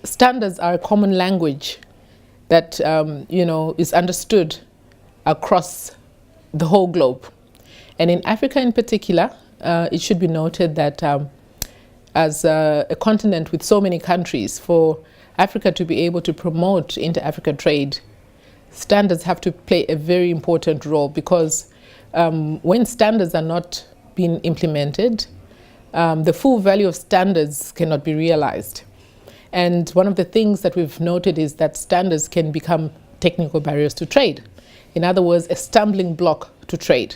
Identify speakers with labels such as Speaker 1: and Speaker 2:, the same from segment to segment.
Speaker 1: standards are a common language that is understood across the whole globe. And in Africa in particular, it should be noted that as a continent with so many countries, for Africa to be able to promote inter-Africa trade, standards have to play a very important role, because when standards are not being implemented, the full value of standards cannot be realized. And one of the things that we've noted is that standards can become technical barriers to trade. In other words, a stumbling block to trade.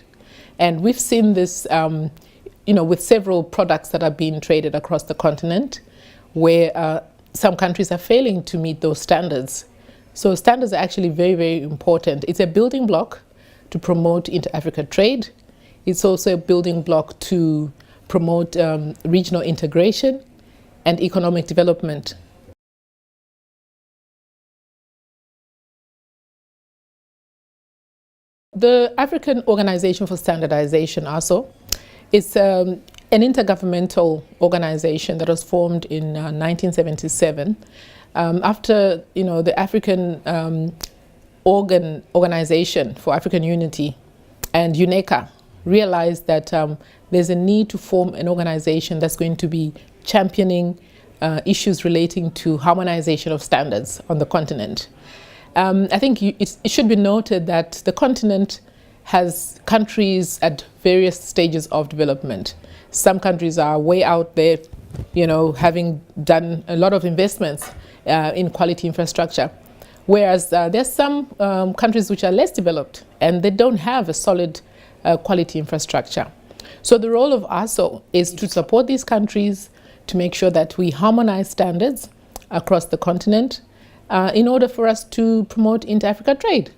Speaker 1: And we've seen this with several products that are being traded across the continent, where some countries are failing to meet those standards. So standards are actually very, very important. It's a building block to promote inter-Africa trade. It's also a building block to promote regional integration and economic development. The African Organization for Standardization, ARSO, is an intergovernmental organization that was formed in 1977 after the African Organization for African Unity and UNECA realized that there's a need to form an organization that's going to be championing issues relating to harmonization of standards on the continent. I think it should be noted that the continent has countries at various stages of development. Some countries are way out there, having done a lot of investments in quality infrastructure. Whereas there's some countries which are less developed and they don't have a solid quality infrastructure. So the role of ARSO is to support these countries to make sure that we harmonize standards across the continent in order for us to promote inter-Africa trade.